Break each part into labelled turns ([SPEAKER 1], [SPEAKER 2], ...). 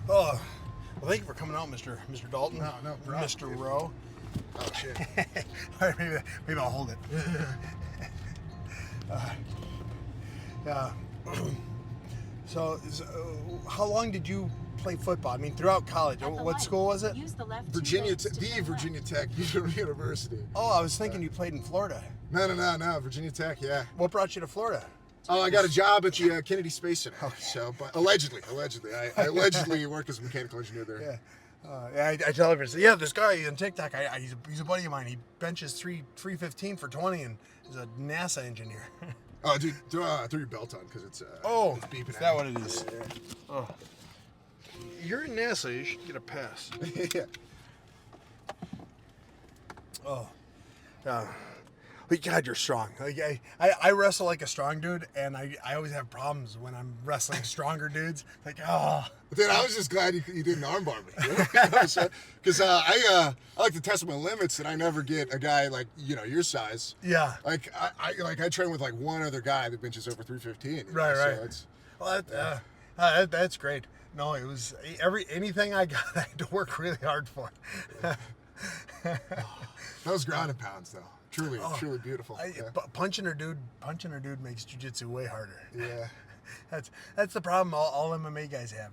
[SPEAKER 1] Oh, well, thank you for coming out, Mr. Dalton.
[SPEAKER 2] No problem,
[SPEAKER 1] Mr.
[SPEAKER 2] dude.
[SPEAKER 1] Rowe.
[SPEAKER 2] Oh shit.
[SPEAKER 1] All right, maybe I'll hold it. Yeah. So, how long did you play football? I mean, throughout college. What school was it?
[SPEAKER 3] Use the left
[SPEAKER 2] Virginia Tech University.
[SPEAKER 1] Oh, I was thinking you played in Florida.
[SPEAKER 2] No. Virginia Tech, yeah.
[SPEAKER 1] What brought you to Florida?
[SPEAKER 2] Oh, I got a job at the Kennedy Space Center. So, but allegedly, I allegedly work as a mechanical engineer there.
[SPEAKER 1] Yeah. I tell everyone, yeah, this guy on TikTok, he's a buddy of mine. He benches 315 for 20 and is a NASA engineer.
[SPEAKER 2] Oh, dude, throw your belt on because it's it's beeping.
[SPEAKER 1] Is that what it is? Oh. You're in NASA. You should get a pass.
[SPEAKER 2] Yeah.
[SPEAKER 1] Oh. But God, you're strong. Like I wrestle like a strong dude, and I always have problems when I'm wrestling stronger dudes. Like, oh.
[SPEAKER 2] Dude, I was just glad you didn't armbar me. Because I like to test my limits, and I never get a guy like your size.
[SPEAKER 1] Yeah.
[SPEAKER 2] Like I train with like one other guy that benches over 315.
[SPEAKER 1] Right.
[SPEAKER 2] So it's,
[SPEAKER 1] Well, that's great. No, it was anything I got, I had to work really hard for.
[SPEAKER 2] those ground and pounds though, truly beautiful.
[SPEAKER 1] Punching a dude makes jiu-jitsu way harder.
[SPEAKER 2] Yeah.
[SPEAKER 1] That's the problem all MMA guys have.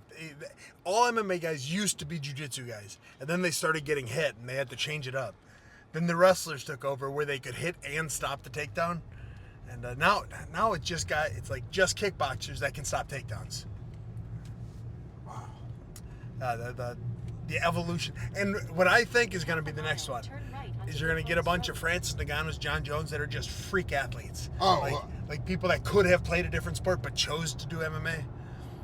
[SPEAKER 1] All MMA guys used to be jiu-jitsu guys, and then they started getting hit, and they had to change it up. Then the wrestlers took over where they could hit and stop the takedown, and now it's like just kickboxers that can stop takedowns. Wow. The evolution, and what I think is going to be the next one is you're going to get a bunch of Francis Ngannou's, John Jones that are just freak athletes. Like people that could have played a different sport but chose to do MMA.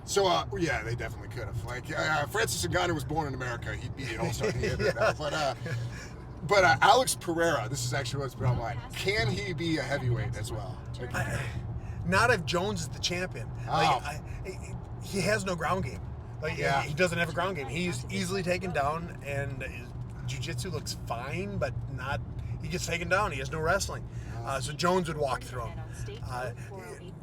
[SPEAKER 2] So yeah, they definitely could have. Like Francis Ngannou was born in America. He'd be an all-star in the NFL. But Alex Pereira, this is actually what's been on my mind. Can he be a heavyweight as well?
[SPEAKER 1] Not if Jones is the champion. He has no ground game. He doesn't have a ground game. He's easily taken down, and his jiu-jitsu looks fine, but not. He gets taken down. He has no wrestling. So Jones would walk through him.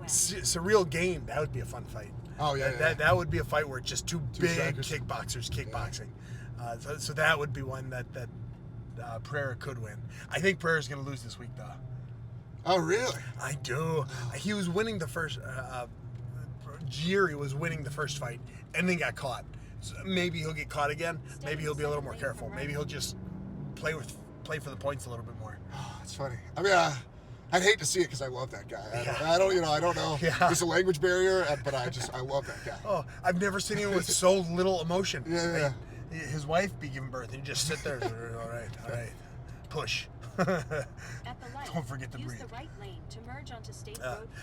[SPEAKER 1] Surreal Game, that would be a fun fight.
[SPEAKER 2] Oh yeah.
[SPEAKER 1] That would be a fight where it's just two big
[SPEAKER 2] strikers.
[SPEAKER 1] kickboxers kickboxing. So that would be one that Pereira could win. I think Pereira's going to lose this week though.
[SPEAKER 2] Oh really?
[SPEAKER 1] I do. He was winning the first. Jiri was winning the first fight and then got caught. So maybe he'll get caught again. Maybe he'll be a little more careful. Maybe he'll just play for the points a little bit more.
[SPEAKER 2] Oh, it's funny. I mean, I'd hate to see it because I love that guy. I don't know.
[SPEAKER 1] Yeah.
[SPEAKER 2] There's a language barrier, but I love that guy.
[SPEAKER 1] Oh, I've never seen him with so little emotion.
[SPEAKER 2] Yeah.
[SPEAKER 1] His wife be giving birth and you just sit there. All right. Push. Don't forget to breathe.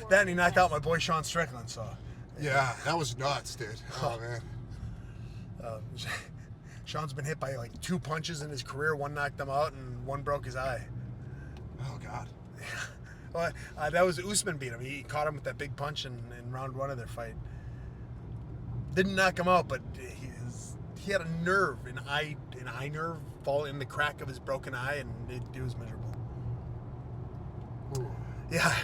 [SPEAKER 1] That and he knocked out my boy Sean Strickland. So.
[SPEAKER 2] Yeah, that was nuts, dude. Oh man.
[SPEAKER 1] Sean's been hit by like 2 punches in his career. One knocked him out and one broke his eye.
[SPEAKER 2] Oh God.
[SPEAKER 1] Well, that was Usman beat him. He caught him with that big punch in round 1 of their fight. Didn't knock him out, but he had a nerve, an eye nerve, fall in the crack of his broken eye, and it was miserable.
[SPEAKER 2] Ooh.
[SPEAKER 1] Yeah,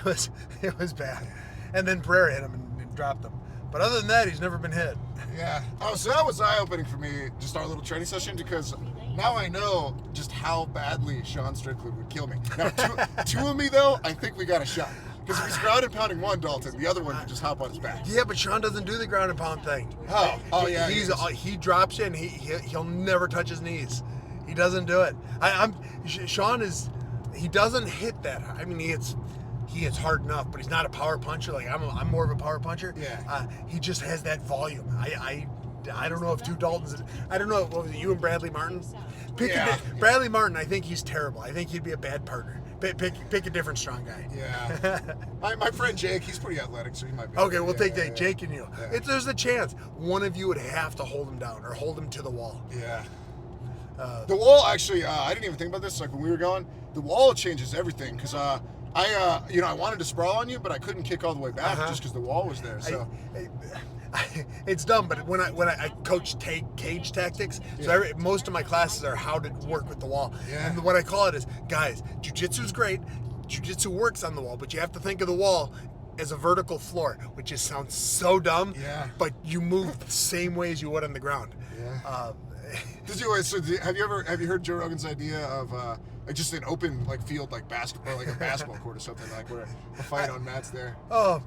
[SPEAKER 1] it was bad. And then Pereira hit him and dropped him. But other than that, he's never been hit.
[SPEAKER 2] Yeah. Oh, so that was eye-opening for me, just our little training session, because now I know just how badly Sean Strickland would kill me. Now, two of me, though, I think we got a shot. Because if he's ground and pounding one Dalton, the other one can just hop on his back.
[SPEAKER 1] Yeah, but Sean doesn't do the ground and pound thing.
[SPEAKER 2] Oh yeah.
[SPEAKER 1] He drops in. He'll never touch his knees. He doesn't do it. Sean is. He doesn't hit that. I mean, he hits hard enough, but he's not a power puncher. Like I'm more of a power puncher.
[SPEAKER 2] Yeah.
[SPEAKER 1] He just has that volume. I don't know if two Daltons. I don't know. What was it? You and Bradley Martin? Bradley Martin. I think he's terrible. I think he'd be a bad partner. Pick a different strong guy.
[SPEAKER 2] Yeah. my friend Jake, he's pretty athletic, so he might be.
[SPEAKER 1] Okay, we'll take Jake and you.
[SPEAKER 2] Yeah.
[SPEAKER 1] There's a chance one of you would have to hold him down or hold him to the wall.
[SPEAKER 2] Yeah. The wall actually, I didn't even think about this. Like when we were going, the wall changes everything because I wanted to sprawl on you, but I couldn't kick all the way back just because the wall was there. So.
[SPEAKER 1] It's dumb, but when I coach cage tactics, so most of my classes are how to work with the wall.
[SPEAKER 2] Yeah.
[SPEAKER 1] And what I call it is, guys, jiu-jitsu is great. Jiu-jitsu works on the wall, but you have to think of the wall as a vertical floor, which just sounds so dumb.
[SPEAKER 2] Yeah.
[SPEAKER 1] But you move the same way as you would on the ground.
[SPEAKER 2] Yeah. Have you heard Joe Rogan's idea of like just an open like field like basketball, like a basketball court or something, like where a fight on mats there?
[SPEAKER 1] Oh,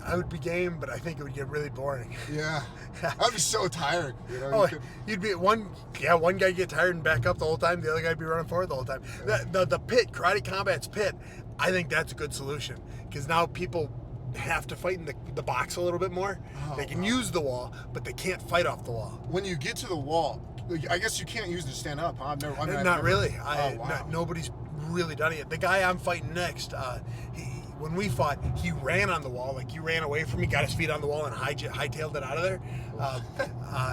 [SPEAKER 1] I would be game, but I think it would get really boring.
[SPEAKER 2] Yeah. I'd be so tired. You know.
[SPEAKER 1] Oh, you'd be one guy get tired and back up the whole time. The other guy'd be running forward the whole time.
[SPEAKER 2] Yeah.
[SPEAKER 1] The pit, Karate Combat's pit, I think that's a good solution because now people have to fight in the box a little bit more.
[SPEAKER 2] Oh,
[SPEAKER 1] they can use the wall, but they can't fight off the wall.
[SPEAKER 2] When you get to the wall, I guess you can't use it to stand up, huh?
[SPEAKER 1] Not really.
[SPEAKER 2] Wow.
[SPEAKER 1] Nobody's really done it yet. The guy I'm fighting next, when we fought, he ran on the wall. Like, he ran away from me, got his feet on the wall, and hightailed it out of there.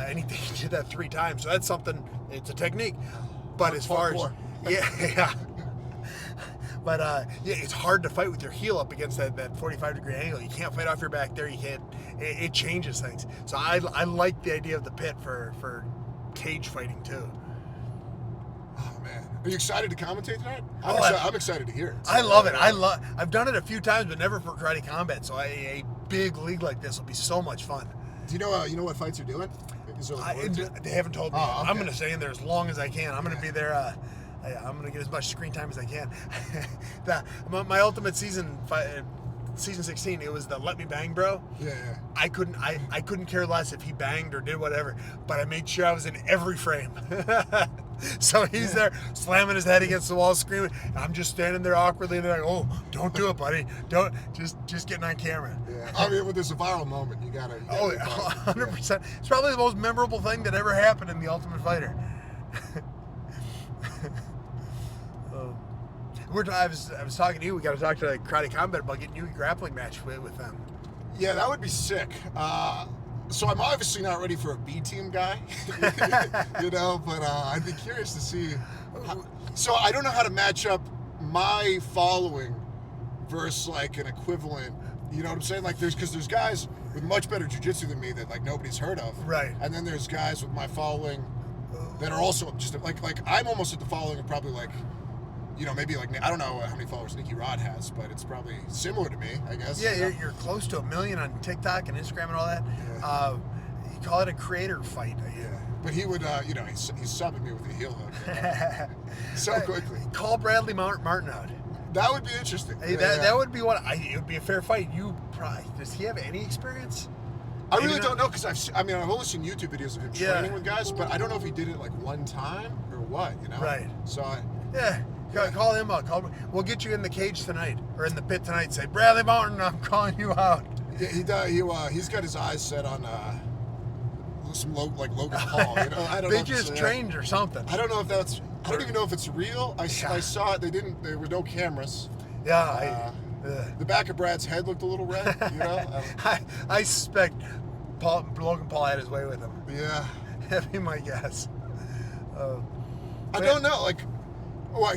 [SPEAKER 1] And he did that 3 times. So that's something, it's a technique. But as far as... Yeah. But it's hard to fight with your heel up against that 45-degree angle. You can't fight off your back there. You can't. It changes things. So I like the idea of the pit for cage fighting too.
[SPEAKER 2] Oh man, are you excited to commentate tonight?
[SPEAKER 1] Oh,
[SPEAKER 2] I'm excited to hear it.
[SPEAKER 1] I love it. I've done it a few times, but never for Karate Combat. So a big league like this will be so much fun.
[SPEAKER 2] Do you know what fights you're doing?
[SPEAKER 1] They haven't told me.
[SPEAKER 2] Oh, okay.
[SPEAKER 1] I'm going to stay in there as long as I can. I'm going to be there. I'm going to get as much screen time as I can. My ultimate season 16, it was the Let Me Bang Bro.
[SPEAKER 2] Yeah.
[SPEAKER 1] I couldn't care less if he banged or did whatever, but I made sure I was in every frame. So he's there slamming his head against the wall, screaming. And I'm just standing there awkwardly, and they're like, "Oh, don't do it, buddy. Don't just getting on camera."
[SPEAKER 2] Yeah. I mean, when there's a viral moment, you gotta
[SPEAKER 1] 100%. Yeah. It's probably the most memorable thing that ever happened in The Ultimate Fighter. I was talking to you. We got to talk to Karate Combat about getting you a grappling match with them.
[SPEAKER 2] Yeah, that would be sick. So I'm obviously not ready for a B team guy, but I'd be curious to see. So I don't know how to match up my following versus like an equivalent. You know what I'm saying? Like there's guys with much better jiu-jitsu than me that like nobody's heard of.
[SPEAKER 1] Right.
[SPEAKER 2] And then there's guys with my following that are also just like I'm almost at the following of probably like. Maybe like, I don't know how many followers Nicky Rod has, but it's probably similar to me, I guess.
[SPEAKER 1] Yeah, you're close to 1 million on TikTok and Instagram and all that.
[SPEAKER 2] Yeah.
[SPEAKER 1] You call it a creator fight.
[SPEAKER 2] Yeah. But he would, he's subbing me with a heel hook. So quickly.
[SPEAKER 1] Call Bradley Martin out.
[SPEAKER 2] That would be interesting.
[SPEAKER 1] Hey, that would be it would be a fair fight. Does he have any experience?
[SPEAKER 2] I really don't know, because I've only seen YouTube videos of him training with guys, but I don't know if he did it like one time or what,
[SPEAKER 1] Right.
[SPEAKER 2] So
[SPEAKER 1] yeah. Call him out. We'll get you in the cage tonight, or in the pit tonight. Say, Bradley Martin, I'm calling you out.
[SPEAKER 2] Yeah, he's got his eyes set on some Logan Paul. I don't know.
[SPEAKER 1] They just trained or something.
[SPEAKER 2] I don't know if that's. I don't even know if it's real. I saw it. There were no cameras.
[SPEAKER 1] Yeah.
[SPEAKER 2] The back of Brad's head looked a little red.
[SPEAKER 1] I suspect Logan Paul had his way with him.
[SPEAKER 2] Yeah.
[SPEAKER 1] That'd be my guess.
[SPEAKER 2] I don't know. Oh,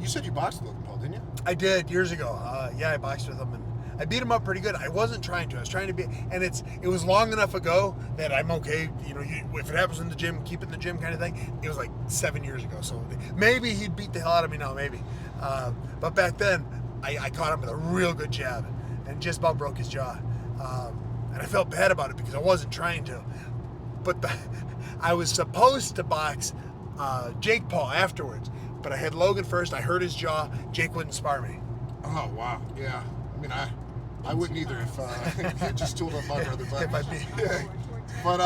[SPEAKER 2] you said you boxed with Logan Paul, didn't you?
[SPEAKER 1] I did years ago. I boxed with him, and I beat him up pretty good. I wasn't trying to. I was trying to be, and it was long enough ago that I'm okay. If it happens in the gym, keep it in the gym kind of thing. It was like 7 years ago, so maybe he'd beat the hell out of me now, maybe. But back then, I caught him with a real good jab, and just about broke his jaw. And I felt bad about it because I wasn't trying to. But I was supposed to box Jake Paul afterwards. But I had Logan first. I hurt his jaw. Jake wouldn't spar me.
[SPEAKER 2] Oh, wow. Yeah. I mean, I wouldn't either if he just tooled up my brother.
[SPEAKER 1] If I'd be.
[SPEAKER 2] Yeah. But,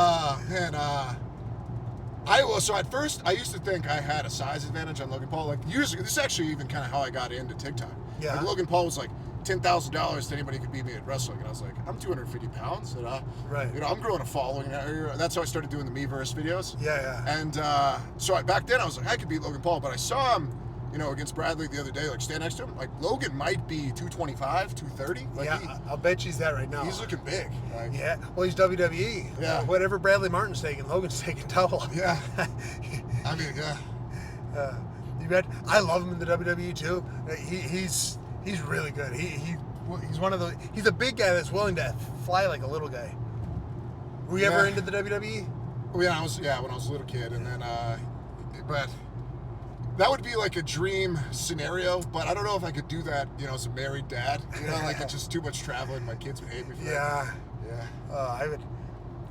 [SPEAKER 2] so at first, I used to think I had a size advantage on Logan Paul. Like, years ago, this is actually even kind of how I got into TikTok.
[SPEAKER 1] Yeah.
[SPEAKER 2] Like, Logan Paul was like, $10,000 to anybody could beat me at wrestling. And I was like, I'm 250 pounds. And,
[SPEAKER 1] right.
[SPEAKER 2] I'm growing a following. That's how I started doing the Meverse videos.
[SPEAKER 1] Yeah.
[SPEAKER 2] And so back then I was like, I could beat Logan Paul. But I saw him, against Bradley the other day, like stand next to him. Like Logan might be 225, 230. Like,
[SPEAKER 1] yeah, I'll bet she's that right now.
[SPEAKER 2] He's looking big. Like,
[SPEAKER 1] yeah. Well, he's WWE.
[SPEAKER 2] Yeah.
[SPEAKER 1] Whatever Bradley Martin's taking, Logan's taking double.
[SPEAKER 2] Yeah. I mean, yeah.
[SPEAKER 1] You bet. I love him in the WWE too. He's really good. He's one of the. He's a big guy that's willing to fly like a little guy. Were you ever into the WWE?
[SPEAKER 2] When I was a little kid, and then, but that would be like a dream scenario, but I don't know if I could do that, as a married dad. Like it's just too much traveling. My kids would hate me for that. Yeah.
[SPEAKER 1] I would.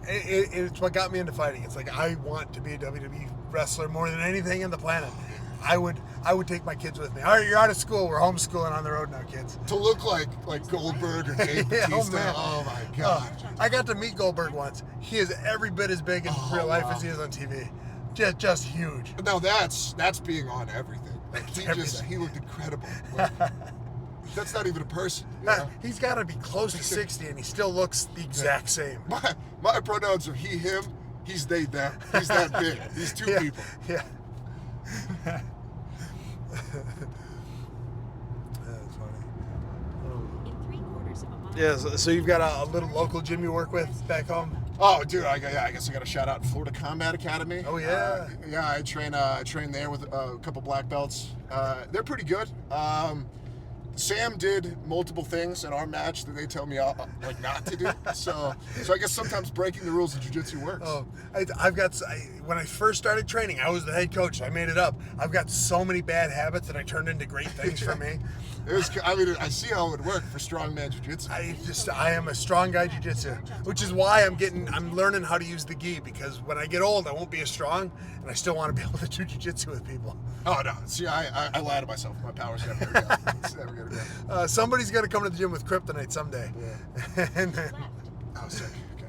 [SPEAKER 1] It's what got me into fighting. It's like I want to be a WWE wrestler more than anything on the planet. I would take my kids with me. All right, you're out of school. We're homeschooling on the road now, kids.
[SPEAKER 2] To look like Goldberg or Dave Bautista.
[SPEAKER 1] man.
[SPEAKER 2] Oh my God.
[SPEAKER 1] I got to meet Goldberg once. He is every bit as big in real life as he is on TV. Just huge.
[SPEAKER 2] No, that's being on everything. Like he looked incredible. Like, that's not even a person.
[SPEAKER 1] He's got to be close to 60, and he still looks the exact same.
[SPEAKER 2] My pronouns are he, him. He's they, them. He's that big. He's two people.
[SPEAKER 1] Yeah. That's funny. Yeah, so you've got a little local gym you work with back home?
[SPEAKER 2] Oh, dude, I guess I got to shout out Florida Combat Academy.
[SPEAKER 1] Oh, yeah.
[SPEAKER 2] Yeah, I train there with a couple black belts. They're pretty good. Sam did multiple things in our match that they tell me not to do. So I guess sometimes breaking the rules of jiu-jitsu works.
[SPEAKER 1] Oh, when I first started training, I was the head coach. I made it up. I've got so many bad habits that I turned into great things for me.
[SPEAKER 2] I see how it would work for strongman jiu-jitsu.
[SPEAKER 1] I am a strong guy jiu-jitsu, which is why I'm learning how to use the gi, because when I get old, I won't be as strong, and I still want to be able to do jiu-jitsu with people.
[SPEAKER 2] Oh no! See, I lie to myself. My power's never gonna go. It's never gonna go.
[SPEAKER 1] Somebody's gonna come to the gym with kryptonite someday.
[SPEAKER 2] Yeah.
[SPEAKER 1] And then,
[SPEAKER 2] oh, sick. Okay.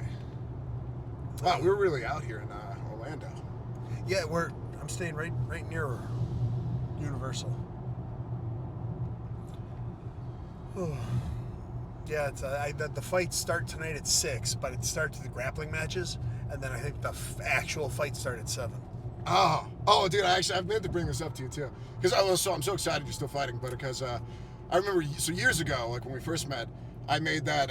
[SPEAKER 2] Wow, we're really out here in Orlando.
[SPEAKER 1] Yeah, I'm staying right near Universal. Yeah, it's the fights start tonight at 6, but it starts the grappling matches, and then I think the actual fights start at 7.
[SPEAKER 2] Oh, dude! I've meant to bring this up to you too, because I'm so excited you're still fighting, but because I remember years ago, like when we first met, I made that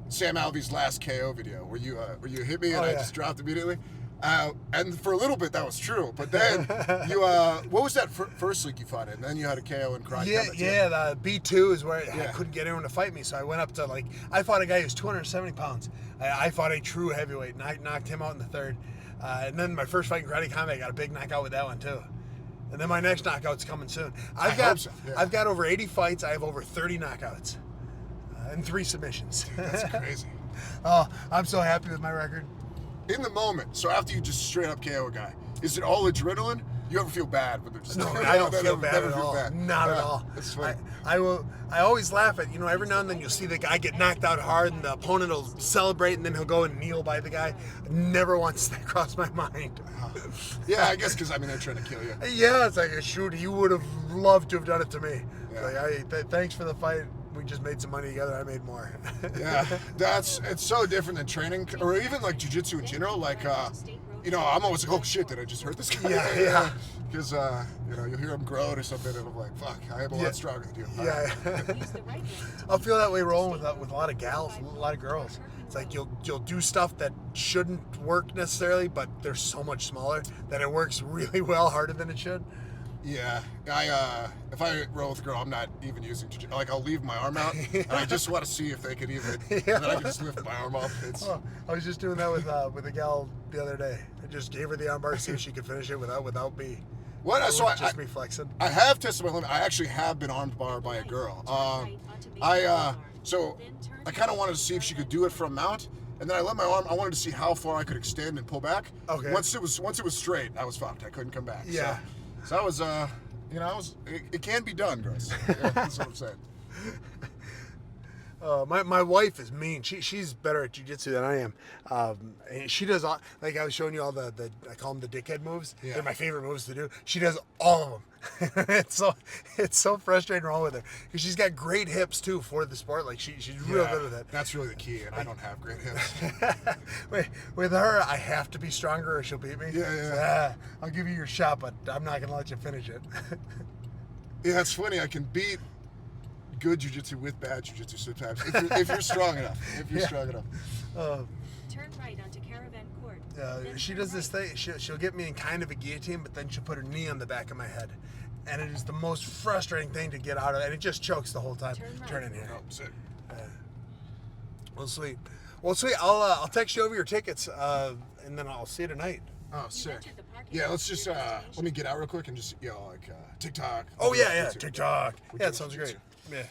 [SPEAKER 2] Sam Alvey's last KO video where you hit me and I just dropped immediately. And for a little bit that was true, but then you what was that first league you fought in? Then you had a KO in Karate Combat.
[SPEAKER 1] Yeah, the B2 is where I couldn't get anyone to fight me, so I went up to I fought a guy who's 270 pounds. I fought a true heavyweight, and I knocked him out in the third. And then my first fight in Karate Combat, I got a big knockout with that one too. And then my next knockout's coming soon. I've got over 80 fights. I have over 30 knockouts and 3 submissions.
[SPEAKER 2] Dude, that's crazy.
[SPEAKER 1] Oh, I'm so happy with my record.
[SPEAKER 2] In the moment, so after you just straight up KO a guy, is it all adrenaline? You ever feel bad when they're just
[SPEAKER 1] No, I don't feel bad at all. Not at all.
[SPEAKER 2] That's funny.
[SPEAKER 1] I always laugh at, every now and then you'll see the guy get knocked out hard and the opponent will celebrate and then he'll go and kneel by the guy. Never once that crossed my mind.
[SPEAKER 2] Yeah, I guess because they're trying to kill you.
[SPEAKER 1] Yeah, it's like, shoot, you would have loved to have done it to me.
[SPEAKER 2] Yeah.
[SPEAKER 1] Thanks for the fight. We just made some money together. I made more.
[SPEAKER 2] Yeah, it's so different than training or even like jiu-jitsu in general. Like, I'm always like, oh shit, did I just hurt this guy?
[SPEAKER 1] Yeah.
[SPEAKER 2] Because, you'll hear him groan or something and I'm like, fuck, I am a lot stronger than you.
[SPEAKER 1] Yeah. I'll feel that way rolling with a lot of gals, a lot of girls. It's like you'll do stuff that shouldn't work necessarily, but they're so much smaller that it works really well, harder than it should.
[SPEAKER 2] Yeah, if I roll with a girl, I'm not even using jiu-jitsu. Like, I'll leave my arm out, and I just want to see if they could even, and then I can just lift my arm up.
[SPEAKER 1] I was just doing that with a gal the other day. I just gave her the arm bar to see if she could finish it without me.
[SPEAKER 2] What? So
[SPEAKER 1] me flexing.
[SPEAKER 2] I have tested my limit. I actually have been armed bar by a girl. So I kind of wanted to see if she could do it from mount, and then I let my arm. I wanted to see how far I could extend and pull back.
[SPEAKER 1] Okay.
[SPEAKER 2] Once it was straight, I was fucked. I couldn't come back.
[SPEAKER 1] Yeah.
[SPEAKER 2] So I was, it can be done, Grace. Yeah, that's what I'm saying.
[SPEAKER 1] My wife is mean. She's better at jiu-jitsu than I am. And she does like I was showing you all the I call them the dickhead moves.
[SPEAKER 2] Yeah.
[SPEAKER 1] They're my favorite moves to do. She does all of them. it's so frustrating rolling with her because she's got great hips too for the sport. Like she's real good with it.
[SPEAKER 2] That's really the key, and I don't have great hips.
[SPEAKER 1] With her, I have to be stronger or she'll beat me.
[SPEAKER 2] Yeah.
[SPEAKER 1] I'll give you your shot, but I'm not gonna let you finish it.
[SPEAKER 2] Yeah, it's funny. I can beat good jiu-jitsu with bad jiu-jitsu sometimes if you're strong enough. If you're strong enough.
[SPEAKER 3] Turn right onto Caravan Court.
[SPEAKER 1] She does this thing. She'll get me in kind of a guillotine, but then she'll put her knee on the back of my head, and it is the most frustrating thing to get out of. And it just chokes the whole time. Turn in here.
[SPEAKER 2] Oh, sick.
[SPEAKER 1] Well, sweet. I'll text you over your tickets, and then I'll see you tonight.
[SPEAKER 2] Oh, sick. Yeah, let's just let me get out real quick and just like TikTok.
[SPEAKER 1] Oh yeah,
[SPEAKER 2] YouTube.
[SPEAKER 1] TikTok.
[SPEAKER 2] We
[SPEAKER 1] Yeah,
[SPEAKER 2] do
[SPEAKER 1] it sounds
[SPEAKER 2] jujitsu.
[SPEAKER 1] great. Yeah.